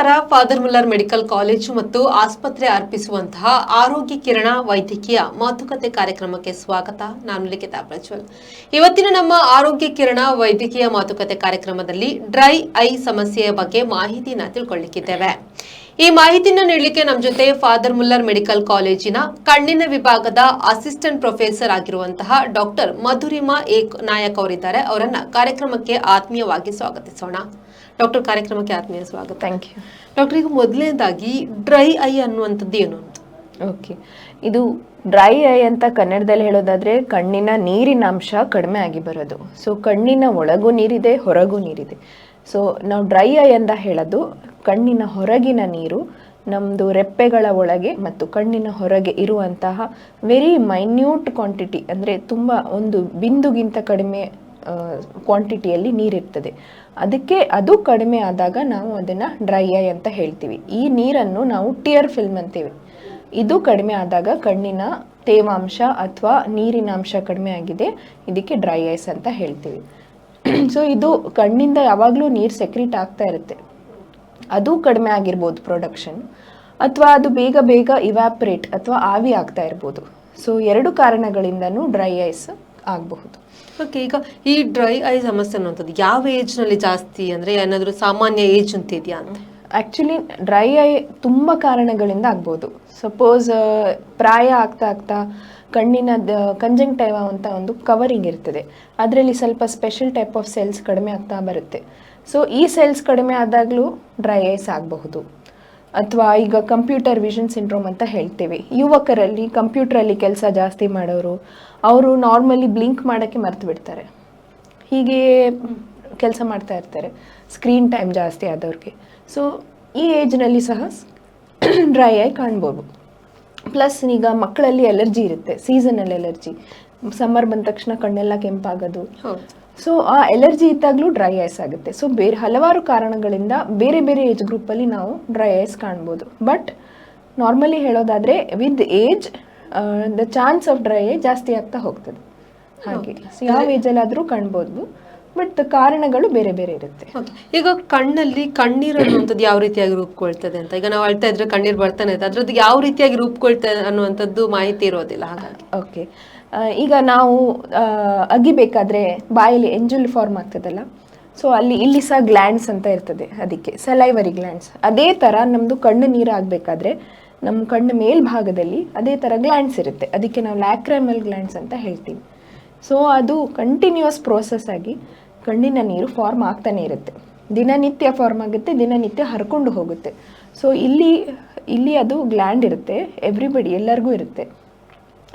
ನಮಸ್ಕಾರ. Father Muller medical college ಮತ್ತು ಆಸ್ಪತ್ರೆ ಅರ್ಪಿಸುವಂತಹ ಆರೋಗ್ಯ ಕಿರಣ ವೈದ್ಯಕೀಯ ಮಾತುಕತೆ ಕಾರ್ಯಕ್ರಮಕ್ಕೆ ಸ್ವಾಗತ. ನಾನು ಲಿಖಿತಾ ಪ್ರಜ್ವಲ್. ಇವತ್ತಿನ ನಮ್ಮ ಆರೋಗ್ಯ ಕಿರಣ ವೈದ್ಯಕೀಯ ಮಾತುಕತೆ ಕಾರ್ಯಕ್ರಮದಲ್ಲಿ ಡ್ರೈ ಐ ಸಮಸ್ಯೆಯ ಬಗ್ಗೆ ಮಾಹಿತಿನ ತಿಳ್ಕೊಳ್ಳಿಕ್ಕಿದ್ದೇವೆ. ಈ ಮಾಹಿತಿನ ನೀಡಲಿಕ್ಕೆ ನಮ್ಮ ಜೊತೆ ಫಾದರ್ ಮುಲ್ಲರ್ ಮೆಡಿಕಲ್ ಕಾಲೇಜಿನ ಕಣ್ಣಿನ ವಿಭಾಗದ ಅಸಿಸ್ಟೆಂಟ್ ಪ್ರೊಫೆಸರ್ ಆಗಿರುವಂತಹ ಡಾಕ್ಟರ್ ಮಧುರಿಮಾ ಎ ನಾಯಕ್ ಅವರಿದ್ದಾರೆ. ಅವರನ್ನ ಕಾರ್ಯಕ್ರಮಕ್ಕೆ ಆತ್ಮೀಯವಾಗಿ ಸ್ವಾಗತಿಸೋಣ. ಡಾಕ್ಟರ್, ಕಾರ್ಯಕ್ರಮಕ್ಕೆ ಆತ್ಮೀಯ ಸ್ವಾಗತ. ಥ್ಯಾಂಕ್ ಯು ಡಾಕ್ಟರ್, ಈಗ ಮೊದಲನೇದಾಗಿ ಡ್ರೈ ಐ ಅನ್ನುವಂಥದ್ದು ಏನು ಅಂತ? ಓಕೆ, ಇದು ಡ್ರೈ ಐ ಅಂತ ಕನ್ನಡದಲ್ಲಿ ಹೇಳೋದಾದ್ರೆ ಕಣ್ಣಿನ ನೀರಿನ ಅಂಶ ಕಡಿಮೆ ಆಗಿ ಬರೋದು. ಸೊ ಕಣ್ಣಿನ ಒಳಗೂ ನೀರಿದೆ, ಹೊರಗೂ ನೀರಿದೆ. ಸೊ ನಾವು ಡ್ರೈ ಐ ಅಂತ ಹೇಳೋದು ಕಣ್ಣಿನ ಹೊರಗಿನ ನೀರು ನಮ್ಮದು ರೆಪ್ಪೆಗಳ ಒಳಗೆ ಮತ್ತು ಕಣ್ಣಿನ ಹೊರಗೆ ಇರುವಂತಹ ವೆರಿ ಮೈನ್ಯೂಟ್ ಕ್ವಾಂಟಿಟಿ, ಅಂದರೆ ತುಂಬ ಒಂದು ಬಿಂದುಗಿಂತ ಕಡಿಮೆ ಕ್ವಾಂಟಿಟಿಯಲ್ಲಿ ನೀರಿರ್ತದೆ. ಅದಕ್ಕೆ ಅದು ಕಡಿಮೆ ಆದಾಗ ನಾವು ಅದನ್ನು ಡ್ರೈ ಐ ಅಂತ ಹೇಳ್ತೀವಿ. ಈ ನೀರನ್ನು ನಾವು ಟಿಯರ್ ಫಿಲ್ಮ್ ಅಂತೀವಿ. ಇದು ಕಡಿಮೆ ಆದಾಗ ಕಣ್ಣಿನ ತೇವಾಂಶ ಅಥವಾ ನೀರಿನ ಅಂಶ ಕಡಿಮೆ ಆಗಿದೆ, ಇದಕ್ಕೆ ಡ್ರೈ ಐಸ್ ಅಂತ ಹೇಳ್ತೀವಿ. ಸೊ ಇದು ಕಣ್ಣಿಂದ ಯಾವಾಗಲೂ ನೀರು ಸೆಕ್ರೀಟ್ ಆಗ್ತಾ ಇರುತ್ತೆ, ಅದು ಕಡಿಮೆ ಆಗಿರ್ಬೋದು ಪ್ರೊಡಕ್ಷನ್, ಅಥವಾ ಅದು ಬೇಗ ಬೇಗ ಇವ್ಯಾಪ್ರೇಟ್ ಅಥವಾ ಆವಿ ಆಗ್ತಾ ಇರ್ಬೋದು. ಸೊ ಎರಡು ಕಾರಣಗಳಿಂದನೂ ಡ್ರೈ ಐಸ್ ಆಗಬಹುದು. ಓಕೆ, ಈಗ ಈ ಡ್ರೈ ಐ ಸಮಸ್ಯೆ ಅನ್ನುವಂಥದ್ದು ಯಾವ ಏಜ್ನಲ್ಲಿ ಜಾಸ್ತಿ, ಅಂದರೆ ಏನಾದರೂ ಸಾಮಾನ್ಯ ಏಜ್ ಅಂತ ಇದೆಯಾ ಅಂತ? ಆ್ಯಕ್ಚುಲಿ ಡ್ರೈ ಐ ತುಂಬ ಕಾರಣಗಳಿಂದ ಆಗ್ಬೋದು. ಸಪೋಸ್ ಪ್ರಾಯ ಆಗ್ತಾ ಆಗ್ತಾ ಕಣ್ಣಿನ ಕಂಜಂಕ್ಟಿವ ಅಂತ ಒಂದು ಕವರಿಂಗ್ ಇರ್ತದೆ, ಅದರಲ್ಲಿ ಸ್ವಲ್ಪ ಸ್ಪೆಷಲ್ ಟೈಪ್ ಆಫ್ ಸೆಲ್ಸ್ ಕಡಿಮೆ ಆಗ್ತಾ ಬರುತ್ತೆ. ಸೊ ಈ ಸೆಲ್ಸ್ ಕಡಿಮೆ ಆದಾಗಲೂ ಡ್ರೈ ಐಸ್ ಆಗಬಹುದು. ಅಥವಾ ಈಗ ಕಂಪ್ಯೂಟರ್ ವಿಷನ್ ಸಿಂಡ್ರೋಮ್ ಅಂತ ಹೇಳ್ತೀವಿ. ಯುವಕರಲ್ಲಿ ಕಂಪ್ಯೂಟ್ರಲ್ಲಿ ಕೆಲಸ ಜಾಸ್ತಿ ಮಾಡೋರು, ಅವರು ನಾರ್ಮಲಿ ಬ್ಲಿಂಕ್ ಮಾಡೋಕ್ಕೆ ಮರ್ತು ಬಿಡ್ತಾರೆ, ಹೀಗೆ ಕೆಲಸ ಮಾಡ್ತಾ ಇರ್ತಾರೆ, ಸ್ಕ್ರೀನ್ ಟೈಮ್ ಜಾಸ್ತಿ ಆದವ್ರಿಗೆ. ಸೊ ಈ ಏಜ್ನಲ್ಲಿ ಸಹ ಡ್ರೈ ಐ ಕಾಣ್ಬೋದು. ಪ್ಲಸ್ ಈಗ ಮಕ್ಕಳಲ್ಲಿ ಎಲರ್ಜಿ ಇರುತ್ತೆ, ಸೀಸನಲ್ ಎಲರ್ಜಿ, ಸಮ್ಮರ್ ಬಂದ ತಕ್ಷಣ ಕಣ್ಣೆಲ್ಲ ಕೆಂಪಾಗೋದು. ಸೊ ಆ ಎಲರ್ಜಿ ಇದ್ದಾಗಲೂ ಡ್ರೈ ಐಸ್ ಆಗುತ್ತೆ. ಸೊ ಬೇರೆ ಹಲವಾರು ಕಾರಣಗಳಿಂದ ಬೇರೆ ಬೇರೆ ಏಜ್ ಗ್ರೂಪಲ್ಲಿ ನಾವು ಡ್ರೈ ಐಸ್ ಕಾಣ್ಬೋದು. ಬಟ್ ನಾರ್ಮಲಿ ಹೇಳೋದಾದರೆ with age the chance of dry I ಜಾಸ್ತಿ ಆಗ್ತಾ ಹೋಗ್ತದೆ. ಹಾಗೆ ಯಾವ ಏಜಲ್ಲಾದರೂ ಕಾಣ್ಬೋದು, ಬಟ್ ಕಾರಣಗಳು ಬೇರೆ ಬೇರೆ ಇರುತ್ತೆ. ಈಗ ಕಣ್ಣಲ್ಲಿ ಕಣ್ಣೀರು ಅನ್ನುವಂಥದ್ದು ಯಾವ ರೀತಿಯಾಗಿ ರೂಪುಕೊಳ್ತದೆ ಅಂತ, ಈಗ ನಾವು ಅಳ್ತಾ ಇದ್ರೆ ಕಣ್ಣೀರು ಬರ್ತಾನೆ ಇರುತ್ತೆ, ಅದ್ರದ್ದು ಯಾವ ರೀತಿಯಾಗಿ ರೂಪುಕೊಳ್ತದೆ ಅನ್ನುವಂಥದ್ದು ಮಾಹಿತಿ ಇರೋದಿಲ್ಲ. ಹಾಗಾಗಿ ಓಕೆ, ಈಗ ನಾವು ಅಗಿಬೇಕಾದ್ರೆ ಬಾಯಲ್ಲಿ ಎಂಜುಲ್ ಫಾರ್ಮ್ ಆಗ್ತದಲ್ಲ, ಸೊ ಇಲ್ಲಿ ಸಹ ಗ್ಲ್ಯಾಂಡ್ಸ್ ಅಂತ ಇರ್ತದೆ, ಅದಕ್ಕೆ ಸಲೈವರಿ ಗ್ಲ್ಯಾಂಡ್ಸ್. ಅದೇ ಥರ ನಮ್ಮದು ಕಣ್ಣು ನೀರು ಆಗಬೇಕಾದ್ರೆ ನಮ್ಮ ಕಣ್ಣು ಮೇಲ್ಭಾಗದಲ್ಲಿ ಅದೇ ಥರ ಗ್ಲ್ಯಾಂಡ್ಸ್ ಇರುತ್ತೆ, ಅದಕ್ಕೆ ನಾವು ಲ್ಯಾಕ್ರೈಮಲ್ ಗ್ಲ್ಯಾಂಡ್ಸ್ ಅಂತ ಹೇಳ್ತೀವಿ. ಸೊ ಅದು ಕಂಟಿನ್ಯೂಸ್ ಪ್ರೋಸೆಸ್ ಆಗಿ ಕಣ್ಣಿನ ನೀರು ಫಾರ್ಮ್ ಆಗ್ತಾನೆ ಇರುತ್ತೆ, ದಿನನಿತ್ಯ ಫಾರ್ಮ್ ಆಗುತ್ತೆ, ದಿನನಿತ್ಯ ಹರ್ಕೊಂಡು ಹೋಗುತ್ತೆ. ಸೊ ಇಲ್ಲಿ ಅದು ಗ್ಲ್ಯಾಂಡ್ ಇರುತ್ತೆ, ಎವ್ರಿಬಡಿ ಎಲ್ಲರಿಗೂ ಇರುತ್ತೆ.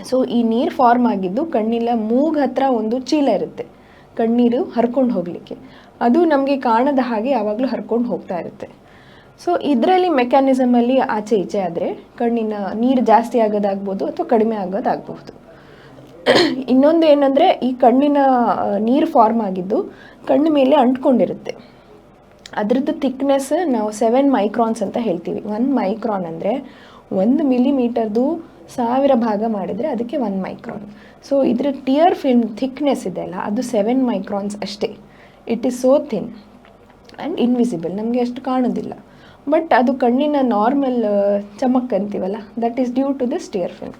ಸೊ ಈ ನೀರು ಫಾರ್ಮ್ ಆಗಿದ್ದು ಕಣ್ಣಿನ ಮೂಗು ಹತ್ರ ಒಂದು ಚೀಲ ಇರುತ್ತೆ, ಕಣ್ಣೀರು ಹರ್ಕೊಂಡು ಹೋಗಲಿಕ್ಕೆ. ಅದು ನಮಗೆ ಕಾಣದ ಹಾಗೆ ಯಾವಾಗಲೂ ಹರ್ಕೊಂಡು ಹೋಗ್ತಾ ಇರುತ್ತೆ. ಸೊ ಇದರಲ್ಲಿ ಮೆಕ್ಯಾನಿಸಮಲ್ಲಿ ಆಚೆ ಈಚೆ ಆದರೆ ಕಣ್ಣಿನ ನೀರು ಜಾಸ್ತಿ ಆಗೋದಾಗ್ಬೋದು ಅಥವಾ ಕಡಿಮೆ ಆಗೋದಾಗಬಹುದು. ಇನ್ನೊಂದು ಏನಂದರೆ, ಈ ಕಣ್ಣಿನ ನೀರು ಫಾರ್ಮ್ ಆಗಿದ್ದು ಕಣ್ಣು ಮೇಲೆ ಅಂಟ್ಕೊಂಡಿರುತ್ತೆ. ಅದರದ್ದು ಥಿಕ್ನೆಸ್ ನಾವು 7 ಮೈಕ್ರಾನ್ಸ್ ಅಂತ ಹೇಳ್ತೀವಿ. 1 ಮೈಕ್ರಾನ್ ಅಂದರೆ 1 ಮಿಲಿಮೀಟರ್ದು 1000 ಭಾಗ ಮಾಡಿದರೆ ಅದಕ್ಕೆ 1 ಮೈಕ್ರಾನ್. ಸೊ ಇದರ ಟಿಯರ್ ಫಿಲ್ಮ್ ಥಿಕ್ನೆಸ್ ಇದೆಯಲ್ಲ, ಅದು 7 ಮೈಕ್ರಾನ್ಸ್ ಅಷ್ಟೇ. It is so thin and invisible, ನಮಗೆ ಅಷ್ಟು ಕಾಣೋದಿಲ್ಲ. ಬಟ್ ಅದು ಕಣ್ಣಿನ ನಾರ್ಮಲ್ ಚಮಕ್ ಅಂತೀವಲ್ಲ, that is due to this tear film.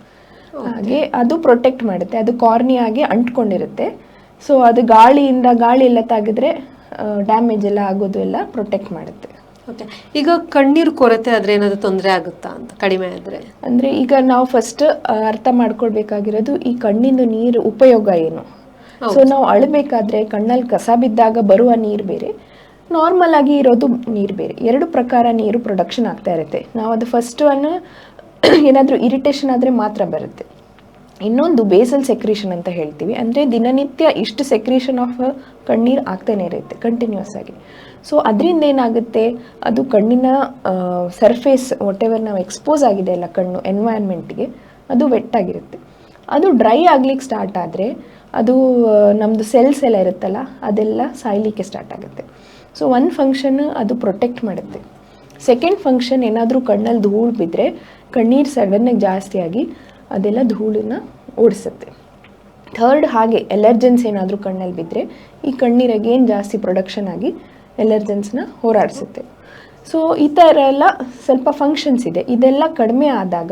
ಹಾಗೆ ಅದು ಪ್ರೊಟೆಕ್ಟ್ ಮಾಡುತ್ತೆ, ಅದು ಕಾರ್ನಿಯಾಗಿ ಅಂಟ್ಕೊಂಡಿರುತ್ತೆ. ಸೊ ಅದು ಗಾಳಿ ಎಲ್ಲ ತಾಗಿದ್ರೆ ಡ್ಯಾಮೇಜ್ ಎಲ್ಲ ಆಗೋದು ಎಲ್ಲ ಪ್ರೊಟೆಕ್ಟ್ ಮಾಡುತ್ತೆ. ಓಕೆ, ಈಗ ಕಣ್ಣೀರು ಕೊರತೆ ಆದರೆ ಏನಾದರೂ ತೊಂದರೆ ಆಗುತ್ತಾ ಅಂತ, ಕಡಿಮೆ ಆದರೆ? ಅಂದರೆ ಈಗ ನಾವು ಫಸ್ಟ್ ಅರ್ಥ ಮಾಡ್ಕೊಳ್ಬೇಕಾಗಿರೋದು ಈ ಕಣ್ಣಿಂದು ನೀರು ಉಪಯೋಗ ಏನು. ಸೊ ನಾವು ಅಳಬೇಕಾದ್ರೆ ಕಣ್ಣಲ್ಲಿ ಕಸ ಬಿದ್ದಾಗ ಬರುವ ನೀರು ಬೇರೆ, ನಾರ್ಮಲ್ ಆಗಿ ಇರೋದು ನೀರು ಬೇರೆ. ಎರಡು ಪ್ರಕಾರ ನೀರು ಪ್ರೊಡಕ್ಷನ್ ಆಗ್ತಾ ಇರುತ್ತೆ. ನಾವು ಅದು ಫಸ್ಟ್ ಅನ್ನು ಏನಾದರೂ ಇರಿಟೇಷನ್ ಆದರೆ ಮಾತ್ರ ಬರುತ್ತೆ. ಇನ್ನೊಂದು ಬೇಸಲ್ ಸೆಕ್ರೀಷನ್ ಅಂತ ಹೇಳ್ತೀವಿ, ಅಂದರೆ ದಿನನಿತ್ಯ ಇಷ್ಟು ಸೆಕ್ರೀಷನ್ ಆಫ್ ಕಣ್ಣೀರು ಆಗ್ತಾನೆ ಇರುತ್ತೆ ಕಂಟಿನ್ಯೂಸ್ ಆಗಿ. ಸೊ ಅದರಿಂದ ಏನಾಗುತ್ತೆ, ಅದು ಕಣ್ಣಿನ ಸರ್ಫೇಸ್ ವಾಟೆವರ್ ನಾವು ಎಕ್ಸ್ಪೋಸ್ ಆಗಿದೆ ಅಲ್ಲ ಕಣ್ಣು ಎನ್ವೈರ್ಮೆಂಟ್ಗೆ, ಅದು ವೆಟ್ಟಾಗಿರುತ್ತೆ. ಅದು ಡ್ರೈ ಆಗ್ಲಿಕ್ಕೆ ಸ್ಟಾರ್ಟ್ ಆದರೆ ಅದು ನಮ್ಮದು ಸೆಲ್ಸ್ ಎಲ್ಲ ಇರುತ್ತಲ್ಲ, ಅದೆಲ್ಲ ಸಾಯ್ಲಿಕ್ಕೆ ಸ್ಟಾರ್ಟ್ ಆಗುತ್ತೆ. ಸೊ ಒಂದು ಫಂಕ್ಷನ್ ಅದು ಪ್ರೊಟೆಕ್ಟ್ ಮಾಡುತ್ತೆ. ಸೆಕೆಂಡ್ ಫಂಕ್ಷನ್, ಏನಾದರೂ ಕಣ್ಣಲ್ಲಿ ಧೂಳು ಬಿದ್ದರೆ ಕಣ್ಣೀರು ಸಡನ್ನಾಗಿ ಜಾಸ್ತಿ ಆಗಿ ಅದೆಲ್ಲ ಧೂಳನ್ನು ಓಡಿಸುತ್ತೆ. ಥರ್ಡ್, ಹಾಗೆ ಎಲರ್ಜೆನ್ಸ್ ಏನಾದರೂ ಕಣ್ಣಲ್ಲಿ ಬಿದ್ದರೆ ಈ ಕಣ್ಣೀರಾಗಿ ಏನು ಜಾಸ್ತಿ ಪ್ರೊಡಕ್ಷನ್ ಆಗಿ ಎಲರ್ಜೆನ್ಸ್ನ ಹೋರಾಡಿಸುತ್ತೆ. ಸೊ ಈ ಥರ ಎಲ್ಲ ಸ್ವಲ್ಪ ಫಂಕ್ಷನ್ಸ್ ಇದೆ. ಇದೆಲ್ಲ ಕಡಿಮೆ ಆದಾಗ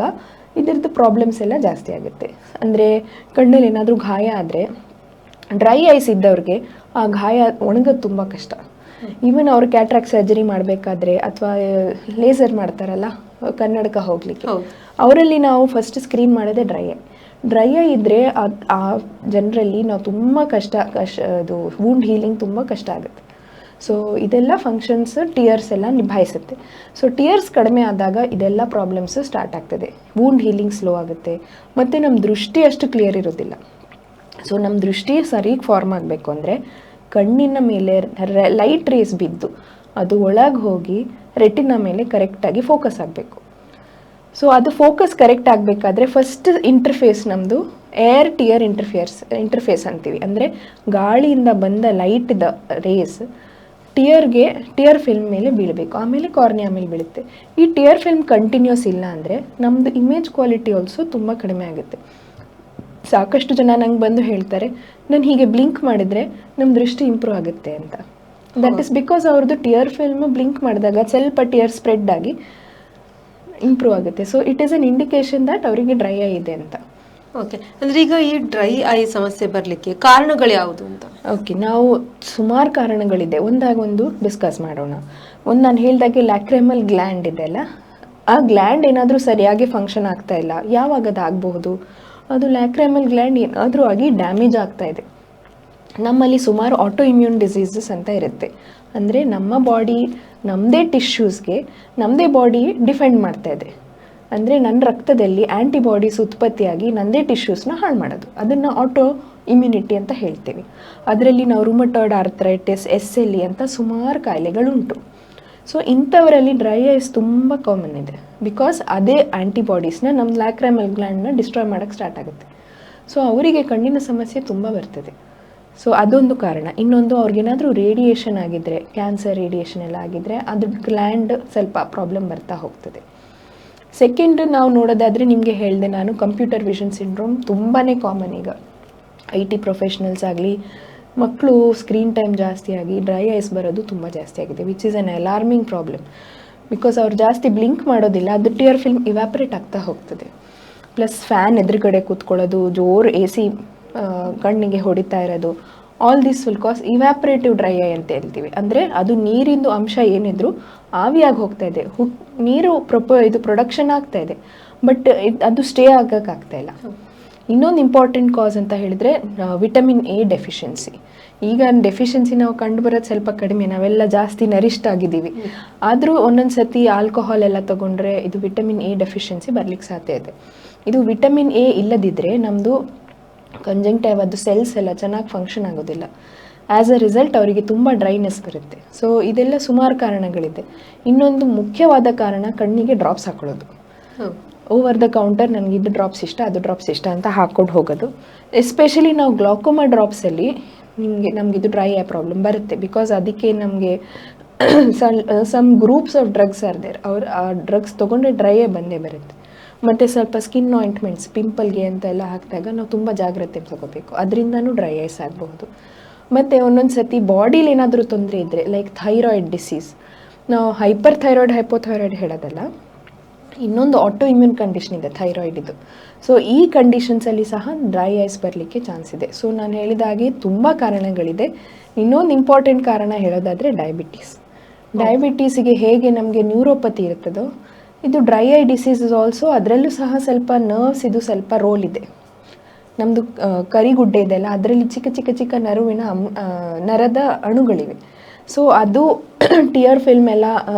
ಇದರದ್ದು ಪ್ರಾಬ್ಲಮ್ಸ್ ಎಲ್ಲ ಜಾಸ್ತಿ ಆಗುತ್ತೆ. ಅಂದರೆ ಕಣ್ಣಲ್ಲಿ ಏನಾದರೂ ಗಾಯ ಆದರೆ ಡ್ರೈ ಐಸ್ ಇದ್ದವ್ರಿಗೆ ಆ ಗಾಯ ಒಣಗೋದು ತುಂಬ ಕಷ್ಟ. ಈವನ್ ಅವ್ರು ಕ್ಯಾಟ್ರಾಕ್ಟ್ ಸರ್ಜರಿ ಮಾಡಬೇಕಾದ್ರೆ ಅಥವಾ ಲೇಸರ್ ಮಾಡ್ತಾರಲ್ಲ ಕನ್ನಡಕ ಹೋಗಲಿಕ್ಕೆ, ಅವರಲ್ಲಿ ನಾವು ಫಸ್ಟ್ ಸ್ಕ್ರೀನ್ ಮಾಡೋದೇ ಡ್ರೈ ಐ ಇದ್ದರೆ ಆ ಜನರಲ್ಲಿ ನಾವು ತುಂಬ ಅದು ವೂಂಡ್ ಹೀಲಿಂಗ್ ತುಂಬ ಕಷ್ಟ ಆಗುತ್ತೆ. ಸೊ ಇದೆಲ್ಲ ಫಂಕ್ಷನ್ಸ್ ಟಿಯರ್ಸ್ ಎಲ್ಲ ನಿಭಾಯಿಸುತ್ತೆ. ಸೊ ಟಿಯರ್ಸ್ ಕಡಿಮೆ ಆದಾಗ ಇದೆಲ್ಲ ಪ್ರಾಬ್ಲಮ್ಸ್ ಸ್ಟಾರ್ಟ್ ಆಗ್ತದೆ. ವೂಂಡ್ ಹೀಲಿಂಗ್ ಸ್ಲೋ ಆಗುತ್ತೆ ಮತ್ತು ನಮ್ಮ ದೃಷ್ಟಿ ಅಷ್ಟು ಕ್ಲಿಯರ್ ಇರೋದಿಲ್ಲ. ಸೊ ನಮ್ಮ ದೃಷ್ಟಿ ಸರಿಗೆ ಫಾರ್ಮ್ ಆಗಬೇಕು ಅಂದರೆ ಕಣ್ಣಿನ ಮೇಲೆ ಲೈಟ್ ರೇಸ್ ಬಿದ್ದು ಅದು ಒಳಗೆ ಹೋಗಿ ರೆಟಿನ ಮೇಲೆ ಕರೆಕ್ಟಾಗಿ ಫೋಕಸ್ ಆಗಬೇಕು. ಸೊ ಅದು ಫೋಕಸ್ ಕರೆಕ್ಟ್ ಆಗಬೇಕಾದ್ರೆ ಫಸ್ಟ್ ಇಂಟರ್ಫೇಸ್ ನಮ್ಮದು ಏರ್ ಟಿಯರ್ ಇಂಟರ್ಫೇಸ್ ಅಂತೀವಿ. ಅಂದರೆ ಗಾಳಿಯಿಂದ ಬಂದ ಲೈಟ್ದ ರೇಸ್ ಟಿಯರ್ ಫಿಲ್ಮ್ ಮೇಲೆ ಬೀಳಬೇಕು, ಆಮೇಲೆ ಕಾರ್ನಿಯಾ ಮೇಲೆ ಬೀಳುತ್ತೆ. ಈ ಟಿಯರ್ ಫಿಲ್ಮ್ ಕಂಟಿನ್ಯೂಸ್ ಇಲ್ಲ ಅಂದರೆ ನಮ್ಮದು ಇಮೇಜ್ ಕ್ವಾಲಿಟಿ ಆಲ್ಸೋ ತುಂಬ ಕಡಿಮೆ ಆಗುತ್ತೆ. ಸಾಕಷ್ಟು ಜನ ನಂಗೆ ಬಂದು ಹೇಳ್ತಾರೆ, ನಾನು ಹೀಗೆ ಬ್ಲಿಂಕ್ ಮಾಡಿದರೆ ನಮ್ಮ ದೃಷ್ಟಿ ಇಂಪ್ರೂವ್ ಆಗುತ್ತೆ ಅಂತ. ದಟ್ ಇಸ್ ಬಿಕಾಸ್ ಅವ್ರದ್ದು ಟಿಯರ್ ಫಿಲ್ಮ್ ಬ್ಲಿಂಕ್ ಮಾಡಿದಾಗ ಸ್ವಲ್ಪ ಟಿಯರ್ ಸ್ಪ್ರೆಡ್ ಆಗಿ ಇಂಪ್ರೂವ್ ಆಗುತ್ತೆ. So it is an indication that ಅವರಿಗೆ ಡ್ರೈ ಐ ಇದೆ ಅಂತ. ಓಕೆ, ಅಂದರೆ ಈಗ ಈ ಡ್ರೈ ಐ ಸಮಸ್ಯೆ ಬರಲಿಕ್ಕೆ ಕಾರಣಗಳು ಯಾವುದು ಅಂತ? ಓಕೆ, ನಾವು ಸುಮಾರು ಕಾರಣಗಳಿದೆ, ಒಂದಾಗೊಂದು ಡಿಸ್ಕಸ್ ಮಾಡೋಣ. ನಾನು ಹೇಳಿದಾಗೆ ಲ್ಯಾಕ್ರಿಮಲ್ ಗ್ಲ್ಯಾಂಡ್ ಇದೆಯಲ್ಲ, ಆ ಗ್ಲ್ಯಾಂಡ್ ಏನಾದರೂ ಸರಿಯಾಗಿ ಫಂಕ್ಷನ್ ಆಗ್ತಾ ಇಲ್ಲ. ಯಾವಾಗ ಅದು ಆಗಬಹುದು? ಅದು ಲ್ಯಾಕ್ರಿಮಲ್ ಗ್ಲ್ಯಾಂಡ್ ಏನಾದರೂ ಆಗಿ ಡ್ಯಾಮೇಜ್ ಆಗ್ತಾ ಇದೆ. ನಮ್ಮಲ್ಲಿ ಸುಮಾರು ಆಟೋ ಇಮ್ಯೂನ್ ಡಿಸೀಸಸ್ ಅಂತ ಇರುತ್ತೆ. ಅಂದರೆ ನಮ್ಮ ಬಾಡಿ ನಮ್ಮದೇ ಟಿಶ್ಯೂಸ್ಗೆ ನಮ್ಮದೇ ಬಾಡಿ ಡಿಫೆಂಡ್ ಮಾಡ್ತಾ ಇದೆ. ಅಂದರೆ ನನ್ನ ರಕ್ತದಲ್ಲಿ ಆ್ಯಂಟಿಬಾಡೀಸ್ ಉತ್ಪತ್ತಿಯಾಗಿ ನನ್ನದೇ ಟಿಶ್ಯೂಸ್ನ ಹಾಳು ಮಾಡೋದು, ಅದನ್ನು ಆಟೋ ಇಮ್ಯುನಿಟಿ ಅಂತ ಹೇಳ್ತೀವಿ. ಅದರಲ್ಲಿ ನಾವು ರುಮಟಾಯ್ಡ್ ಆರ್ಥರೈಟಿಸ್, SLE ಅಂತ ಸುಮಾರು ಕಾಯಿಲೆಗಳುಂಟು. ಸೊ ಇಂಥವರಲ್ಲಿ ಡ್ರೈ ಐಸ್ ತುಂಬ ಕಾಮನ್ ಇದೆ. ಬಿಕಾಸ್ ಅದೇ ಆ್ಯಂಟಿಬಾಡೀಸ್ನ ನಮ್ಮ ಲ್ಯಾಕ್ರಿಮಲ್ ಗ್ಲ್ಯಾಂಡ್ನ ಡಿಸ್ಟ್ರಾಯ್ ಮಾಡೋಕ್ಕೆ ಸ್ಟಾರ್ಟ್ ಆಗುತ್ತೆ. ಸೊ ಅವರಿಗೆ ಕಣ್ಣಿನ ಸಮಸ್ಯೆ ತುಂಬ ಬರ್ತದೆ. ಸೊ ಅದೊಂದು ಕಾರಣ. ಇನ್ನೊಂದು ಅವ್ರಿಗೇನಾದರೂ ರೇಡಿಯೇಷನ್ ಆಗಿದ್ದರೆ, ಕ್ಯಾನ್ಸರ್ ರೇಡಿಯೇಷನ್ ಎಲ್ಲ ಆಗಿದ್ದರೆ ಅದು ಗ್ಲ್ಯಾಂಡ್ ಸ್ವಲ್ಪ ಪ್ರಾಬ್ಲಮ್ ಬರ್ತಾ ಹೋಗ್ತದೆ. ಸೆಕೆಂಡ್ ನಾವು ನೋಡೋದಾದರೆ ನಿಮಗೆ ಹೇಳಿದೆ ನಾನು, ಕಂಪ್ಯೂಟರ್ ವಿಷನ್ ಸಿಂಡ್ರೋಮ್ ತುಂಬಾ ಕಾಮನ್. ಈಗ IT ಪ್ರೊಫೆಷ್ನಲ್ಸ್ ಆಗಲಿ, ಮಕ್ಕಳು ಸ್ಕ್ರೀನ್ ಟೈಮ್ ಜಾಸ್ತಿ ಆಗಿ ಡ್ರೈ ಐಸ್ ಬರೋದು ತುಂಬ ಜಾಸ್ತಿ ಆಗಿದೆ, which is an alarming problem. Because ಅವ್ರು ಜಾಸ್ತಿ ಬ್ಲಿಂಕ್ ಮಾಡೋದಿಲ್ಲ, ಅದು ಟಿಯರ್ ಫಿಲ್ಮ್ ಇವ್ಯಾಪ್ರೇಟ್ ಆಗ್ತಾ ಹೋಗ್ತದೆ. ಪ್ಲಸ್ ಫ್ಯಾನ್ ಎದುರುಗಡೆ ಕೂತ್ಕೊಳ್ಳೋದು, ಜೋರು AC ಕಣ್ಣಿಗೆ ಹೊಡಿತಾ ಇರೋದು, all this will cause evaporative dry eye ಅಂತ ಹೇಳ್ತೀವಿ. ಅಂದರೆ ಅದು ನೀರಿಂದು ಅಂಶ ಏನಿದ್ರು ಆವಿಯಾಗಿ ಹೋಗ್ತಾ ಇದೆ, ನೀರು ಪ್ರೊಡಕ್ಷನ್ ಆಗ್ತಾ ಇದೆ, ಬಟ್ ಅದು ಸ್ಟೇ ಆಗೋಕ್ಕಾಗ್ತಾ ಇಲ್ಲ. ಇನ್ನೊಂದು ಇಂಪಾರ್ಟೆಂಟ್ ಕಾಸ್ ಅಂತ ಹೇಳಿದರೆ ವಿಟಮಿನ್ A ಡೆಫಿಷಿಯನ್ಸಿ. ಈಗ ಡೆಫಿಷಿಯನ್ಸಿ ನಾವು ಕಂಡುಬರೋದು ಸ್ವಲ್ಪ ಕಡಿಮೆ, ನಾವೆಲ್ಲ ಜಾಸ್ತಿ ನರಿಷ್ಟ್ ಆಗಿದ್ದೀವಿ. ಆದರೂ ಒಂದೊಂದು ಸತಿ ಆಲ್ಕೋಹಾಲ್ ಎಲ್ಲ ತೊಗೊಂಡ್ರೆ ಇದು ವಿಟಮಿನ್ A ಡೆಫಿಷಿಯನ್ಸಿ ಬರಲಿಕ್ಕೆ ಸಾಧ್ಯ ಇದೆ. ಇದು ವಿಟಮಿನ್ A ಇಲ್ಲದಿದ್ದರೆ ನಮ್ಮದು ಕಂಜಂಕ್ಟಿವ್ ಅದು ಸೆಲ್ಸ್ ಎಲ್ಲ ಚೆನ್ನಾಗಿ ಫಂಕ್ಷನ್ ಆಗೋದಿಲ್ಲ. ಆ್ಯಸ್ ಅ ರಿಸಲ್ಟ್ ಅವರಿಗೆ ತುಂಬ ಡ್ರೈನೆಸ್ ಬರುತ್ತೆ. ಸೊ ಇದೆಲ್ಲ ಸುಮಾರು ಕಾರಣಗಳಿದೆ. ಇನ್ನೊಂದು ಮುಖ್ಯವಾದ ಕಾರಣ ಕಣ್ಣಿಗೆ ಡ್ರಾಪ್ಸ್ ಹಾಕೊಳ್ಳೋದು. ಓವರ್ ದ ಕೌಂಟರ್ ನನಗೆ ಇದು ಡ್ರಾಪ್ಸ್ ಇಷ್ಟ, ಅದು ಡ್ರಾಪ್ಸ್ ಇಷ್ಟ ಅಂತ ಹಾಕ್ಕೊಂಡು ಹೋಗೋದು. ಎಸ್ಪೆಷಲಿ ನಾವು ಗ್ಲಾಕೋಮಾ ಡ್ರಾಪ್ಸಲ್ಲಿ ನಮಗಿದು ಡ್ರೈ ಐ ಪ್ರಾಬ್ಲಮ್ ಬರುತ್ತೆ. ಬಿಕಾಸ್ ಅದಕ್ಕೆ ನಮಗೆ some groups of drugs are there. ಅವ್ರು ಆ ಡ್ರಗ್ಸ್ ತೊಗೊಂಡ್ರೆ ಡ್ರೈ ಐ ಬಂದೇ ಬರುತ್ತೆ. ಮತ್ತು ಸ್ವಲ್ಪ ಸ್ಕಿನ್ ಆಯಿಂಟ್ಮೆಂಟ್ಸ್ ಪಿಂಪಲ್ಗೆ ಅಂತ ಎಲ್ಲ ಹಾಕಿದಾಗ ನಾವು ತುಂಬ ಜಾಗ್ರತೆ ತಗೋಬೇಕು, ಅದರಿಂದನೂ ಡ್ರೈ ಐಸ್ ಆಗಬಹುದು. ಮತ್ತು ಒಂದೊಂದು ಸತಿ ಬಾಡೀಲಿ ಏನಾದರೂ ತೊಂದರೆ ಇದ್ದರೆ, ಲೈಕ್ ಥೈರಾಯ್ಡ್ ಡಿಸೀಸ್, ನಾವು ಹೈಪರ್ ಥೈರಾಯ್ಡ್ ಹೈಪೋಥೈರಾಯ್ಡ್ ಹೇಳೋದಲ್ಲ, ಇನ್ನೊಂದು ಆಟೋ ಇಮ್ಯೂನ್ ಕಂಡೀಷನ್ ಇದೆ ಥೈರಾಯ್ಡ್ ಇದು. ಸೊ ಈ ಕಂಡೀಷನ್ಸಲ್ಲಿ ಸಹ ಡ್ರೈ ಐಸ್ ಬರಲಿಕ್ಕೆ ಚಾನ್ಸ್ ಇದೆ. ಸೊ ನಾನು ಹೇಳಿದ ಹಾಗೆ ತುಂಬ ಕಾರಣಗಳಿದೆ. ಇನ್ನೊಂದು ಇಂಪಾರ್ಟೆಂಟ್ ಕಾರಣ ಹೇಳೋದಾದರೆ ಡಯಾಬಿಟೀಸಿಗೆ ಹೇಗೆ ನಮಗೆ ನ್ಯೂರೋಪತಿ ಇರ್ತದೋ, ಇದು ಡ್ರೈ ಐ ಡಿಸೀಸ್ ಆಲ್ಸೋ. ಅದರಲ್ಲೂ ಸಹ ಸ್ವಲ್ಪ ನರ್ವ್ಸ್ ಇದು ಸ್ವಲ್ಪ ರೋಲ್ ಇದೆ. ನಮ್ಮದು ಕರಿಗುಡ್ಡೆ ಇದೆಯಲ್ಲ, ಅದರಲ್ಲಿ ಚಿಕ್ಕ ಚಿಕ್ಕ ಚಿಕ್ಕ ನರದ ಅಣುಗಳಿವೆ. ಸೊ ಅದು ಟಿಯರ್ ಫಿಲ್ಮ್ ಎಲ್ಲ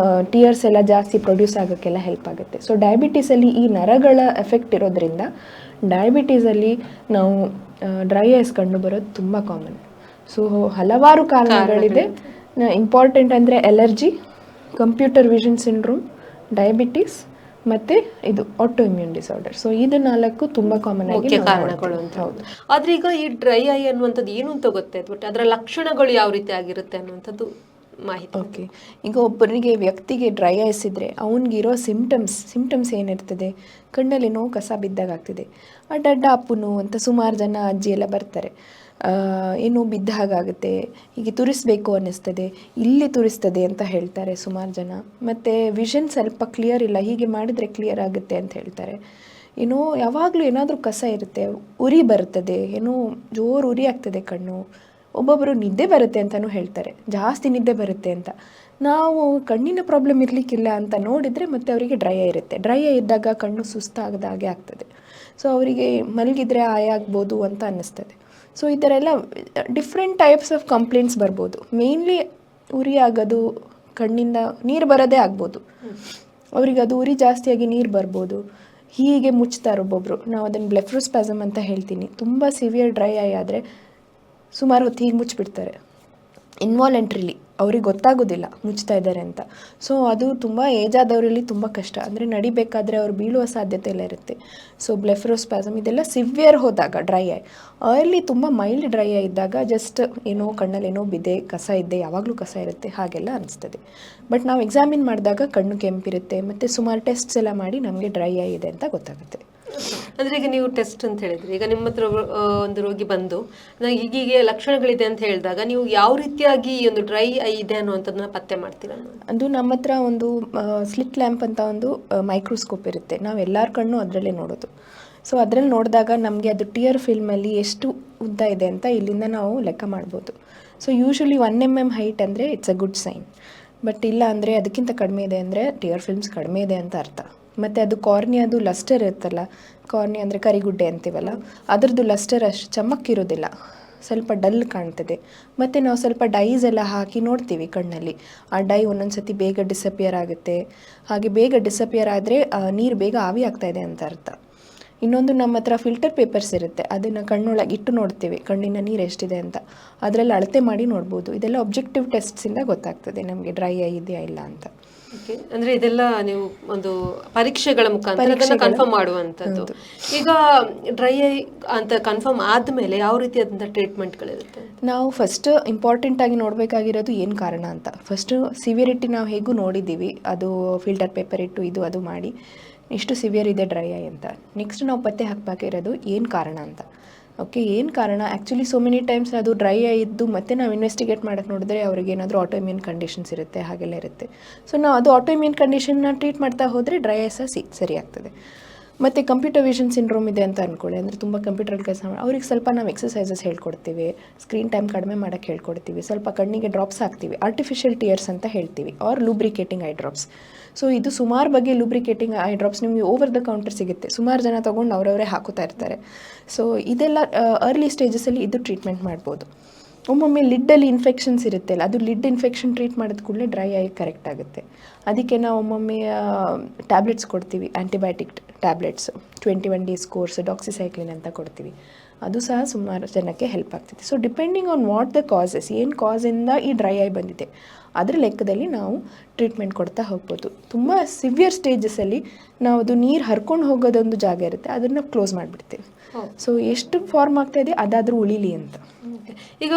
ಟಿಯರ್ಸ್ ಎಲ್ಲ ಜಾಸ್ತಿ ಪ್ರೊಡ್ಯೂಸ್ ಆಗೋಕ್ಕೆಲ್ಲ ಹೆಲ್ಪ್ ಆಗುತ್ತೆ. ಸೊ ಡಯಾಬಿಟೀಸಲ್ಲಿ ಈ ನರಗಳ ಎಫೆಕ್ಟ್ ಇರೋದ್ರಿಂದ ಡಯಾಬಿಟೀಸಲ್ಲಿ ನಾವು ಡ್ರೈ ಐಸ್ ಕಂಡು ಬರೋದು ತುಂಬ ಕಾಮನ್. ಸೊ ಹಲವಾರು ಕಾರಣಗಳಿದೆ. ಇಂಪಾರ್ಟೆಂಟ್ ಅಂದರೆ allergy, computer vision syndrome, diabetes ಮತ್ತು ಇದು ಆಟೋ ಇಮ್ಯೂನ್ ಡಿಸಾರ್ಡರ್. ಸೊ ಇದು 4 ತುಂಬ ಕಾಮನ್ ಆಗಿ ಕಾರಣಗಳು ಅಂತ. ಹೌದು. ಆದ್ರೆ ಈಗ ಈ ಡ್ರೈ ಐ ಅನ್ನುವಂಥದ್ದು ಏನು ಅಂತ ಗೊತ್ತಾಯ್ತು, ಬಟ್ ಅದರ ಲಕ್ಷಣಗಳು ಯಾವ ರೀತಿ ಆಗಿರುತ್ತೆ ಅನ್ನುವಂಥದ್ದು ಮಾಹಿತಿ. ಓಕೆ, ಈಗ ಒಬ್ಬರಿಗೆ ವ್ಯಕ್ತಿಗೆ ಡ್ರೈ ಐಸ್ ಇದ್ದರೆ ಅವನಿಗಿರೋ ಸಿಮ್ಟಮ್ಸ್ ಏನಿರ್ತದೆ, ಕಣ್ಣಲ್ಲಿ ನೋವು ಕಸ ಬಿದ್ದಾಗ ಆಗ್ತದೆ, ಅಡ್ಡ ಅಪ್ಪು ನೋವು ಅಂತ ಸುಮಾರು ಜನ ಅಜ್ಜಿ ಎಲ್ಲ ಬರ್ತಾರೆ. ಏನೋ ಬಿದ್ದ ಹಾಗಾಗುತ್ತೆ, ಹೀಗೆ ತುರಿಸ್ಬೇಕು ಅನ್ನಿಸ್ತದೆ, ಇಲ್ಲಿ ತುರಿಸ್ತದೆ ಅಂತ ಹೇಳ್ತಾರೆ ಸುಮಾರು ಜನ. ಮತ್ತು ವಿಷನ್ ಸ್ವಲ್ಪ ಕ್ಲಿಯರ್ ಇಲ್ಲ, ಹೀಗೆ ಮಾಡಿದರೆ ಕ್ಲಿಯರ್ ಆಗುತ್ತೆ ಅಂತ ಹೇಳ್ತಾರೆ. ಏನೋ ಯಾವಾಗಲೂ ಏನಾದರೂ ಕಸ ಇರುತ್ತೆ, ಉರಿ ಬರ್ತದೆ, ಏನೋ ಜೋರು ಉರಿ ಆಗ್ತದೆ ಕಣ್ಣು. ಒಬ್ಬೊಬ್ಬರು ನಿದ್ದೆ ಬರುತ್ತೆ ಅಂತಲೂ ಹೇಳ್ತಾರೆ, ಜಾಸ್ತಿ ನಿದ್ದೆ ಬರುತ್ತೆ ಅಂತ. ನಾವು ಕಣ್ಣಿನ ಪ್ರಾಬ್ಲಮ್ ಇರಲಿಕ್ಕಿಲ್ಲ ಅಂತ ನೋಡಿದರೆ ಮತ್ತೆ ಅವರಿಗೆ ಡ್ರೈ ಐ ಇರುತ್ತೆ. ಡ್ರೈ ಐ ಇದ್ದಾಗ ಕಣ್ಣು ಸುಸ್ತಾಗದ ಹಾಗೆ ಆಗ್ತದೆ. ಸೊ ಅವರಿಗೆ ಮಲಗಿದ್ರೆ ಆಯ ಆಗ್ಬೋದು ಅಂತ ಅನ್ನಿಸ್ತದೆ. ಸೊ ಈ ಥರ ಎಲ್ಲ ಡಿಫ್ರೆಂಟ್ ಟೈಪ್ಸ್ ಆಫ್ ಕಂಪ್ಲೇಂಟ್ಸ್ ಬರ್ಬೋದು. ಮೇಯ್ನ್ಲಿ ಉರಿ ಆಗೋದು, ಕಣ್ಣಿಂದ ನೀರು ಬರೋದೇ ಆಗ್ಬೋದು. ಅವರಿಗೆ ಅದು ಉರಿ ಜಾಸ್ತಿಯಾಗಿ ನೀರು ಬರ್ಬೋದು, ಹೀಗೆ ಮುಚ್ತಾರೆ ಒಬ್ಬೊಬ್ಬರು. ನಾವು ಅದನ್ನು ಬ್ಲೆಫ್ರೋಸ್ಪಾಸಮ್ ಅಂತ ಹೇಳ್ತೀನಿ. ತುಂಬ ಸಿವಿಯರ್ ಡ್ರೈ ಐ ಆದರೆ ಸುಮಾರು ಹೊತ್ತು ಹೀಗೆ ಮುಚ್ಚಿಬಿಡ್ತಾರೆ ಇನ್ವಾಲೆಂಟ್ರಿಲಿ, ಅವ್ರಿಗೆ ಗೊತ್ತಾಗೋದಿಲ್ಲ ಮುಚ್ತಾ ಇದ್ದಾರೆ ಅಂತ. ಸೊ ಅದು ತುಂಬ ಏಜ್ ಆದವರಲ್ಲಿ ತುಂಬ ಕಷ್ಟ, ಅಂದರೆ ನಡಿಬೇಕಾದ್ರೆ ಅವ್ರು ಬೀಳುವ ಸಾಧ್ಯತೆ ಎಲ್ಲ ಇರುತ್ತೆ. ಸೊ ಬ್ಲೆಫ್ರೋಸ್ಪಾಸಮ್ ಇದೆಲ್ಲ ಸಿವಿಯರ್ ಹೋದಾಗ ಡ್ರೈ ಐ. ಅರ್ಲಿ ತುಂಬ ಮೈಲ್ಡ್ ಡ್ರೈ ಐ ಇದ್ದಾಗ ಜಸ್ಟ್ ಏನೋ ಕಣ್ಣಲ್ಲಿ ಏನೋ ಬಿದ್ದೆ, ಕಸ ಇದ್ದೆ, ಯಾವಾಗಲೂ ಕಸ ಇರುತ್ತೆ ಹಾಗೆಲ್ಲ ಅನಿಸ್ತದೆ. ಬಟ್ ನಾವು ಎಕ್ಸಾಮಿನ್ ಮಾಡಿದಾಗ ಕಣ್ಣು ಕೆಂಪಿರುತ್ತೆ, ಮತ್ತು ಸುಮಾರು ಟೆಸ್ಟ್ಸ್ ಎಲ್ಲ ಮಾಡಿ ನಮಗೆ ಡ್ರೈ ಐ ಇದೆ ಅಂತ ಗೊತ್ತಾಗುತ್ತೆ. ಅಂದ್ರೆ ಈಗ ನೀವು ಟೆಸ್ಟ್ ಅಂತ ಹೇಳಿದ್ರಿ, ಈಗ ನಿಮ್ಮ ಹತ್ರ ಒಂದು ರೋಗಿ ಬಂದು ನನಗೆ ಹೀಗೀಗೆ ಲಕ್ಷಣಗಳಿದೆ ಅಂತ ಹೇಳಿದಾಗ ನೀವು ಯಾವ ರೀತಿಯಾಗಿ ಈ ಒಂದು ಡ್ರೈ ಐ ಇದೆ ಅನ್ನುವಂಥದ್ದನ್ನ ಪತ್ತೆ ಮಾಡ್ತೀರಾ? ಅದು ನಮ್ಮ ಹತ್ರ ಒಂದು ಸ್ಲಿಟ್ ಲ್ಯಾಂಪ್ ಅಂತ ಒಂದು ಮೈಕ್ರೋಸ್ಕೋಪ್ ಇರುತ್ತೆ, ನಾವು ಎಲ್ಲರ ಕಣ್ಣು ಅದರಲ್ಲೇ ನೋಡೋದು. ಸೊ ಅದರಲ್ಲಿ ನೋಡಿದಾಗ ನಮಗೆ ಅದು ಟಿಯರ್ ಫಿಲ್ಮಲ್ಲಿ ಎಷ್ಟು ಉದ್ದ ಇದೆ ಅಂತ ಇಲ್ಲಿಂದ ನಾವು ಲೆಕ್ಕ ಮಾಡ್ಬೋದು. ಸೊ ಯೂಶ್ವಲಿ 1 mm ಹೈಟ್ ಅಂದರೆ it's a good sign. But ಇಲ್ಲ ಅಂದರೆ ಅದಕ್ಕಿಂತ ಕಡಿಮೆ ಇದೆ ಅಂದರೆ ಟಿಯರ್ ಫಿಲ್ಮ್ಸ್ ಕಡಿಮೆ ಇದೆ ಅಂತ ಅರ್ಥ. ಮತ್ತು ಅದು ಕಾರ್ನಿಯಾದು ಲಸ್ಟರ್ ಇರುತ್ತಲ್ಲ, ಕಾರ್ನಿಯಾ ಅಂದರೆ ಕರಿಗುಡ್ಡೆ ಅಂತೀವಲ್ಲ, ಅದರದ್ದು ಲಸ್ಟರ್ ಅಷ್ಟು ಚಮಕ್ಕಿರೋದಿಲ್ಲ, ಸ್ವಲ್ಪ ಡಲ್ ಕಾಣ್ತದೆ. ಮತ್ತು ನಾವು ಸ್ವಲ್ಪ ಡೈಸ್ ಎಲ್ಲ ಹಾಕಿ ನೋಡ್ತೀವಿ ಕಣ್ಣಲ್ಲಿ, ಆ ಡೈ ಒಂದೊಂದು ಸತಿ ಬೇಗ ಡಿಸಪಿಯರ್ ಆಗುತ್ತೆ. ಹಾಗೆ ಬೇಗ ಡಿಸಪಿಯರ್ ಆದರೆ ನೀರು ಬೇಗ ಆವಿ ಆಗ್ತಾಯಿದೆ ಅಂತ ಅರ್ಥ. ಇನ್ನೊಂದು ನಮ್ಮ ಹತ್ರ ಫಿಲ್ಟರ್ ಪೇಪರ್ಸ್ ಇರುತ್ತೆ, ಅದನ್ನು ಕಣ್ಣೊಳಗೆ ಇಟ್ಟು ನೋಡ್ತೀವಿ ಕಣ್ಣಿನ ನೀರು ಎಷ್ಟಿದೆ ಅಂತ. ಅದರಲ್ಲಿ ಅಳತೆ ಮಾಡಿ ನೋಡ್ಬೋದು. ಇದೆಲ್ಲ ಒಬ್ಜೆಕ್ಟಿವ್ ಟೆಸ್ಟ್ಸಿಂದ ಗೊತ್ತಾಗ್ತದೆ ನಮಗೆ ಡ್ರೈ ಐ ಇದೆಯಾ ಇಲ್ಲ ಅಂತ. ಅಂದ್ರೆ ಇದೆಲ್ಲ ನೀವು ಒಂದು ಪರೀಕ್ಷೆಗಳ ಮುಖಾಂತರ ಕನ್ಫರ್ಮ್ ಮಾಡುವಂಥದ್ದು. ಈಗ ಡ್ರೈ ಐ ಅಂತ ಕನ್ಫರ್ಮ್ ಆದಮೇಲೆ ಯಾವ ರೀತಿಯಾದಂಥ ಟ್ರೀಟ್ಮೆಂಟ್ಗಳಿರುತ್ತೆ? ನಾವು ಫಸ್ಟ್ ಇಂಪಾರ್ಟೆಂಟ್ ಆಗಿ ನೋಡಬೇಕಾಗಿರೋದು ಏನು ಕಾರಣ ಅಂತ. ಫಸ್ಟು ಸಿವಿಯರಿಟಿ ನಾವು ಹೇಗೂ ನೋಡಿದ್ದೀವಿ, ಅದು ಫಿಲ್ಟರ್ ಪೇಪರ್ ಇಟ್ಟು ಇದು ಅದು ಮಾಡಿ ಇಷ್ಟು ಸಿವಿಯರ್ ಇದೆ ಡ್ರೈ ಐ ಅಂತ. ನೆಕ್ಸ್ಟ್ ನಾವು ಪತ್ತೆ ಹಾಕಬೇಕಿರೋದು ಏನು ಕಾರಣ ಅಂತ. ಓಕೆ, ಏನು ಕಾರಣ? ಆ್ಯಕ್ಚುಲಿ ಸೋ ಮೆನಿ ಟೈಮ್ಸ್ ಅದು ಡ್ರೈ ಐ ಇದ್ದು ಮತ್ತೆ ನಾವು ಇನ್ವೆಸ್ಟಿಗೇಟ್ ಮಾಡೋಕ್ಕೆ ನೋಡಿದ್ರೆ ಅವ್ರಿಗೆ ಏನಾದರೂ ಆಟೋಇಮ್ಯೂನ್ ಕಂಡೀಷನ್ಸ್ ಇರುತ್ತೆ, ಹಾಗೆಲ್ಲ ಇರುತ್ತೆ. ಸೊ ನಾವು ಅದು ಆಟೋಇಮ್ಯೂನ್ ಕಂಡೀಷನ್ನ ಟ್ರೀಟ್ ಮಾಡ್ತಾ ಹೋದರೆ ಡ್ರೈ ಐ ಸಹ ಸರಿ ಆಗ್ತದೆ. ಮತ್ತು ಕಂಪ್ಯೂಟರ್ ವಿಷನ್ ಸಿಂಡ್ರೋಮ್ ಇದೆ ಅಂತ ಅಂದ್ಕೊಳ್ಳಿ, ಅಂದರೆ ತುಂಬ ಕಂಪ್ಯೂಟ್ರಲ್ಲಿ ಕೆಲಸ ಮಾಡಿ ಅವ್ರಿಗೆ ಸ್ವಲ್ಪ ನಾವು ಎಕ್ಸಸೈಸಸ್ ಹೇಳ್ಕೊಡ್ತೀವಿ, ಸ್ಕ್ರೀನ್ ಟೈಮ್ ಕಡಿಮೆ ಮಾಡೋಕ್ಕೆ ಹೇಳ್ಕೊಡ್ತೀವಿ, ಸ್ವಲ್ಪ ಕಣ್ಣಿಗೆ ಡ್ರಾಪ್ಸ್ ಹಾಕ್ತೀವಿ, ಆರ್ಟಿಫಿಷಿಯಲ್ ಟಿಯರ್ಸ್ ಅಂತ ಹೇಳ್ತೀವಿ, or lubricating eye drops. So ಇದು ಸುಮಾರು ಬಗ್ಗೆ ಲೂಬ್ರಿಕೇಟಿಂಗ್ ಐ ಡ್ರಾಪ್ಸ್ ನಿಮಗೆ ಓವರ್ ದ ಕೌಂಟರ್ ಸಿಗುತ್ತೆ, ಸುಮಾರು ಜನ ತೊಗೊಂಡು ಅವರವರೇ ಹಾಕೋತಾ ಇರ್ತಾರೆ. ಸೊ ಇದೆಲ್ಲ ಅರ್ಲಿ ಸ್ಟೇಜಸಲ್ಲಿ ಇದು ಟ್ರೀಟ್ಮೆಂಟ್ ಮಾಡ್ಬೋದು. ಒಮ್ಮೊಮ್ಮೆ ಲಿಡ್ಡಲ್ಲಿ ಇನ್ಫೆಕ್ಷನ್ಸ್ ಇರುತ್ತಲ್ಲ, ಅದು ಲಿಡ್ ಇನ್ಫೆಕ್ಷನ್ ಟ್ರೀಟ್ ಮಾಡಿದ ಕೂಡಲೇ ಡ್ರೈ ಐ ಕರೆಕ್ಟ್ ಆಗುತ್ತೆ. ಅದಕ್ಕೆ ನಾವು ಒಮ್ಮೊಮ್ಮೆ ಟ್ಯಾಬ್ಲೆಟ್ಸ್ ಕೊಡ್ತೀವಿ, antibiotic tablets 21 days course doxycycline ಅಂತ ಕೊಡ್ತೀವಿ. ಅದು ಸಹ ಸುಮಾರು ಜನಕ್ಕೆ ಹೆಲ್ಪ್ ಆಗ್ತಿದೆ. So depending on what the causes, ಏನು ಕಾಸಿಂದ ಈ ಡ್ರೈ ಐ ಬಂದಿದೆ ಅದರ ಲೆಕ್ಕದಲ್ಲಿ ನಾವು ಟ್ರೀಟ್ಮೆಂಟ್ ಕೊಡ್ತಾ ಹೋಗ್ಬೋದು. ತುಂಬ ಸಿವಿಯರ್ ಸ್ಟೇಜಸಲ್ಲಿ ನಾವು ಅದು ನೀರು ಹರ್ಕೊಂಡು ಹೋಗೋದೊಂದು ಜಾಗ ಇರುತ್ತೆ, ಅದನ್ನು ಕ್ಲೋಸ್ ಮಾಡಿಬಿಡ್ತೇವೆ. ಸೊ ಎಷ್ಟು ಫಾರ್ಮ್ ಆಗ್ತಾ ಇದೆ ಅದಾದರೂ ಉಳಿಲಿ ಅಂತ. ಈಗ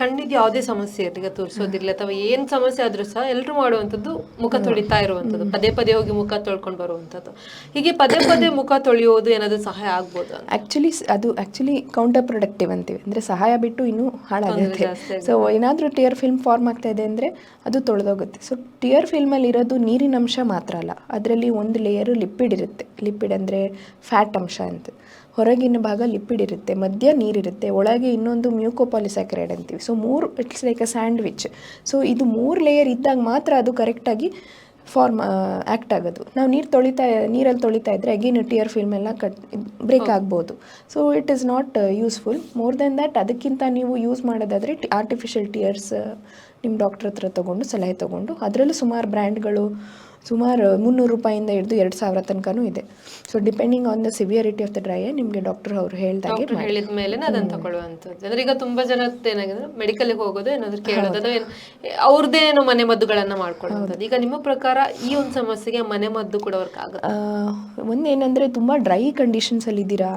ಕಣ್ಣಿಗೆ ಯಾವುದೇ ಸಮಸ್ಯೆ ಇರಲಿ, ಈಗ ತೋರಿಸೋದಿಲ್ಲ ಅಥವಾ ಏನು ಸಮಸ್ಯೆ ಆದರೂ ಸಹ ಎಲ್ಲರೂ ಮಾಡುವಂಥದ್ದು ಮುಖ ತೊಳಿತಾ ಇರುವಂಥದ್ದು, ಪದೇ ಪದೇ ಹೋಗಿ ಮುಖ ತೊಳ್ಕೊಂಡು ಬರುವಂಥದ್ದು. ಹೀಗೆ ಪದೇ ಪದೇ ಮುಖ ತೊಳೆಯೋದು ಏನಾದರೂ ಸಹಾಯ ಆಗ್ಬೋದು? ಆ್ಯಕ್ಚುಲಿ ಕೌಂಟರ್ ಪ್ರೊಡಕ್ಟಿವ್ ಅಂತೀವಿ, ಅಂದರೆ ಸಹಾಯ ಬಿಟ್ಟು ಇನ್ನೂ ಹಾಳಾಗುತ್ತೆ. ಸೊ ಏನಾದರೂ ಟಿಯರ್ ಫಿಲ್ಮ್ ಫಾರ್ಮ್ ಆಗ್ತಾ ಇದೆ ಅಂದರೆ ಅದು ತೊಳೆದೋಗುತ್ತೆ. ಸೊ ಟಿಯರ್ ಫಿಲ್ಮಲ್ಲಿ ಇರೋದು ನೀರಿನ ಅಂಶ ಮಾತ್ರ ಅಲ್ಲ, ಅದರಲ್ಲಿ ಒಂದು ಲೇಯರು ಲಿಪಿಡ್ ಇರುತ್ತೆ. ಲಿಪಿಡ್ ಅಂದರೆ ಫ್ಯಾಟ್ ಅಂಶ ಅಂತ. ಹೊರಗಿನ ಭಾಗ ಲಿಪಿಡ್ ಇರುತ್ತೆ, ಮಧ್ಯ ನೀರಿರುತ್ತೆ, ಒಳಗೆ ಇನ್ನೊಂದು ಮ್ಯೂಕೋಪಾಲಿಸ್ಯಾಕರೈಡ್ ಅಂತೀವಿ. So 3 it's like a sandwich. So ಇದು 3 ಲೇಯರ್ ಇದ್ದಾಗ ಮಾತ್ರ ಅದು ಕರೆಕ್ಟಾಗಿ ಆ್ಯಕ್ಟ್ ಆಗೋದು. ನಾವು ನೀರಲ್ಲಿ ತೊಳಿತಾ ಇದ್ದರೆ ಅಗೇನ್ ಟಿಯರ್ ಫಿಲ್ಮ್ ಎಲ್ಲ ಬ್ರೇಕ್ ಆಗ್ಬೋದು. So it is not useful. More than that ಅದಕ್ಕಿಂತ ನೀವು ಯೂಸ್ ಮಾಡೋದಾದರೆ ಆರ್ಟಿಫಿಷಿಯಲ್ ಟಿಯರ್ಸ್ ನಿಮ್ಮ ಡಾಕ್ಟ್ರ್ ಹತ್ರ ತೊಗೊಂಡು ಸಲಹೆ ತೊಗೊಂಡು, ಅದರಲ್ಲೂ ಸುಮಾರು ಬ್ರ್ಯಾಂಡ್ಗಳು ಸುಮಾರು 300 ರೂಪಾಯಿಂದ ಹಿಡಿದು 2000 ತನಕನೂ ಇದೆ. So depending on the severity of the dry I ನಿಮಗೆ ಡಾಕ್ಟರ್ ಅವರು ಹೇಳಿದಾಗೆ ಹೇಳಿದ ಮೇಲೆ ಅದನ್ನು ತಗೊಳ್ಳುವಂಥದ್ದು. ಅಂದ್ರೆ ಈಗ ತುಂಬಾ ಜನ ಏನಾಗಿದೆ ಮೆಡಿಕಲ್ಗೆ ಹೋಗೋದು, ಏನಾದರೂ ಕೇಳೋದು, ಅಥವಾ ಅವ್ರದ್ದೇನೋ ಮನೆ ಮದ್ದುಗಳನ್ನು ಮಾಡ್ಕೊಳ್ಳೋದು. ಈಗ ನಿಮ್ಮ ಪ್ರಕಾರ ಈ ಒಂದು ಸಮಸ್ಯೆಗೆ ಮನೆ ಮದ್ದು ಕೂಡ ವರ್ಕ್ ಆಗುತ್ತೆ? ಒಂದೇನೆಂದರೆ ತುಂಬ ಡ್ರೈ ಕಂಡೀಷನ್ಸಲ್ಲಿ ಇದ್ದೀರಾ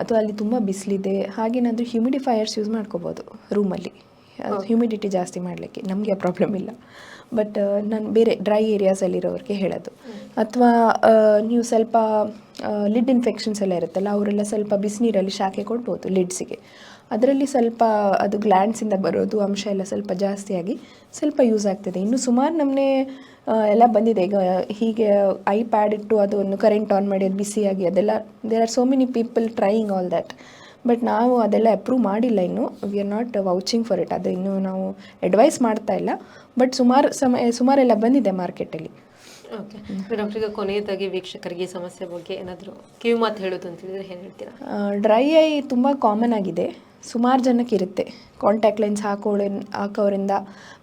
ಅಥವಾ ಅಲ್ಲಿ ತುಂಬ ಬಿಸಿಲಿದೆ, ಹಾಗೇನಾದರೂ ಹ್ಯೂಮಿಡಿಫೈಯರ್ಸ್ ಯೂಸ್ ಮಾಡ್ಕೋಬೋದು ರೂಮಲ್ಲಿ. ಹ್ಯೂಮಿಡಿಟಿ ಜಾಸ್ತಿ ಮಾಡಲಿಕ್ಕೆ. ನಮಗೆ ಆ ಪ್ರಾಬ್ಲಮ್ ಇಲ್ಲ. ಬಟ್ ನಾನು ಬೇರೆ ಡ್ರೈ ಏರಿಯಾಸಲ್ಲಿರೋರಿಗೆ ಹೇಳೋದು. ಅಥವಾ ನೀವು ಸ್ವಲ್ಪ ಲಿಡ್ ಇನ್ಫೆಕ್ಷನ್ಸ್ ಎಲ್ಲ ಇರುತ್ತಲ್ಲ, ಅವರೆಲ್ಲ ಸ್ವಲ್ಪ ಬಿಸಿನೀರಲ್ಲಿ ಶಾಖೆ ಕೊಡ್ಬೋದು ಲಿಡ್ಸಿಗೆ. ಅದರಲ್ಲಿ ಸ್ವಲ್ಪ ಅದು ಗ್ಲ್ಯಾಂಡ್ಸಿಂದ ಬರೋದು ಅಂಶ ಎಲ್ಲ ಸ್ವಲ್ಪ ಜಾಸ್ತಿಯಾಗಿ ಸ್ವಲ್ಪ ಯೂಸ್ ಆಗ್ತದೆ. ಇನ್ನು ಸುಮಾರು ನಮ್ಮನೆ ಎಲ್ಲ ಬಂದಿದೆ. ಈಗ ಹೀಗೆ ಐ ಪ್ಯಾಡ್ ಇಟ್ಟು ಅದನ್ನು ಕರೆಂಟ್ ಆನ್ ಮಾಡಿ ಅದು ಬಿಸಿಯಾಗಿ ಅದೆಲ್ಲ there are so many people trying all that. But ನಾವು ಅದೆಲ್ಲ ಅಪ್ರೂವ್ ಮಾಡಿಲ್ಲ ಇನ್ನು. We are not vouching for it. ಅದು ಇನ್ನೂ ನಾವು ಅಡ್ವೈಸ್ ಮಾಡ್ತಾ ಇಲ್ಲ. ಬಟ್ ಸುಮಾರೆಲ್ಲ ಬಂದಿದೆ ಮಾರ್ಕೆಟಲ್ಲಿ. ಓಕೆ ಡಾಕ್ಟರ್, ಈಗ ಕೊನೆಯದಾಗಿ ವೀಕ್ಷಕರಿಗೆ ಈ ಸಮಸ್ಯೆ ಬಗ್ಗೆ ಏನಾದರೂ ಕಿವಿ ಮಾತು ಹೇಳೋದು ಅಂತೇಳಿದ್ರೆ ಏನು ಹೇಳ್ತೀರಾ? ಡ್ರೈ ಐ ತುಂಬ ಕಾಮನ್ ಆಗಿದೆ, ಸುಮಾರು ಜನಕ್ಕೆ ಇರುತ್ತೆ. ಕಾಂಟ್ಯಾಕ್ಟ್ ಲೆನ್ಸ್ ಹಾಕೋರಿಂದ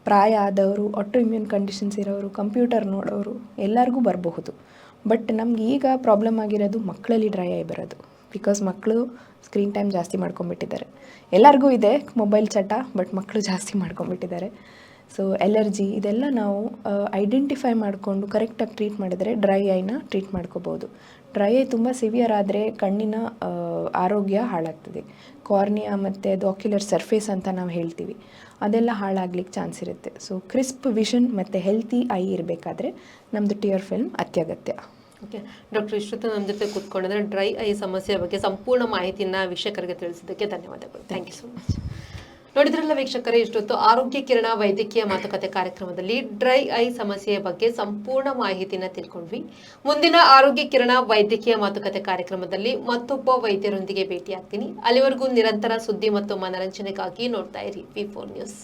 ಪ್ರಾಯ ಆದವರು, ಆಟೋ ಇಮ್ಯೂನ್ ಕಂಡೀಷನ್ಸ್ ಇರೋರು, ಕಂಪ್ಯೂಟರ್ ನೋಡೋರು ಎಲ್ಲರಿಗೂ ಬರಬಹುದು. ಬಟ್ ನಮ್ಗೆ ಈಗ ಪ್ರಾಬ್ಲಮ್ ಆಗಿರೋದು ಮಕ್ಕಳಲ್ಲಿ ಡ್ರೈ ಐ ಬರೋದು. ಬಿಕಾಸ್ ಮಕ್ಕಳು ಸ್ಕ್ರೀನ್ ಟೈಮ್ ಜಾಸ್ತಿ ಮಾಡ್ಕೊಂಡ್ಬಿಟ್ಟಿದ್ದಾರೆ. ಎಲ್ಲರಿಗೂ ಇದೆ ಮೊಬೈಲ್ ಚಟ, ಬಟ್ ಮಕ್ಕಳು ಜಾಸ್ತಿ ಮಾಡ್ಕೊಂಡ್ಬಿಟ್ಟಿದ್ದಾರೆ. ಸೊ ಎಲರ್ಜಿ ಇದೆಲ್ಲ ನಾವು ಐಡೆಂಟಿಫೈ ಮಾಡಿಕೊಂಡು ಕರೆಕ್ಟಾಗಿ ಟ್ರೀಟ್ ಮಾಡಿದರೆ ಡ್ರೈ ಐನ ಟ್ರೀಟ್ ಮಾಡ್ಕೋಬೋದು. ಡ್ರೈ ಐ ತುಂಬ ಸಿವಿಯರ್ ಆದರೆ ಕಣ್ಣಿನ ಆರೋಗ್ಯ ಹಾಳಾಗ್ತದೆ. ಕಾರ್ನಿಯಾ ಮತ್ತು ಅದು ಆಕ್ಯುಲರ್ ಸರ್ಫೇಸ್ ಅಂತ ನಾವು ಹೇಳ್ತೀವಿ, ಅದೆಲ್ಲ ಹಾಳಾಗ್ಲಿಕ್ಕೆ ಚಾನ್ಸ್ ಇರುತ್ತೆ. ಸೊ ಕ್ರಿಸ್ಪ್ ವಿಷನ್ ಮತ್ತು ಹೆಲ್ತಿ ಐ ಇರಬೇಕಾದ್ರೆ ನಮ್ಮದು ಟಿಯರ್ ಫಿಲ್ಮ್ ಅತ್ಯಗತ್ಯ. ಓಕೆ ಡಾಕ್ಟರ್, ಇಷ್ಟೊತ್ತು ನಮ್ಮ ಜೊತೆ ಕೂತ್ಕೊಂಡಿದ್ರೆ ಡ್ರೈ ಐ ಸಮಸ್ಯೆ ಬಗ್ಗೆ ಸಂಪೂರ್ಣ ಮಾಹಿತಿಯನ್ನು ವೀಕ್ಷಕರಿಗೆ ತಿಳಿಸಿದ್ದಕ್ಕೆ ಧನ್ಯವಾದಗಳು. Thank you so much. ನೋಡಿದ್ರಲ್ಲ ವೀಕ್ಷಕರೇ, ಇಷ್ಟೊತ್ತು ಆರೋಗ್ಯ ಕಿರಣ ವೈದ್ಯಕೀಯ ಮಾತುಕತೆ ಕಾರ್ಯಕ್ರಮದಲ್ಲಿ ಡ್ರೈ ಐ ಸಮಸ್ಯೆಯ ಬಗ್ಗೆ ಸಂಪೂರ್ಣ ಮಾಹಿತಿನ ತಿಳ್ಕೊಂಡ್ವಿ. ಮುಂದಿನ ಆರೋಗ್ಯ ಕಿರಣ ವೈದ್ಯಕೀಯ ಮಾತುಕತೆ ಕಾರ್ಯಕ್ರಮದಲ್ಲಿ ಮತ್ತೊಬ್ಬ ವೈದ್ಯರೊಂದಿಗೆ ಭೇಟಿಯಾಗ್ತೀನಿ. ಅಲ್ಲಿವರೆಗೂ ನಿರಂತರ ಸುದ್ದಿ ಮತ್ತು ಮನರಂಜನೆಗಾಗಿ ನೋಡ್ತಾ ಇರಿ V4 ನ್ಯೂಸ್.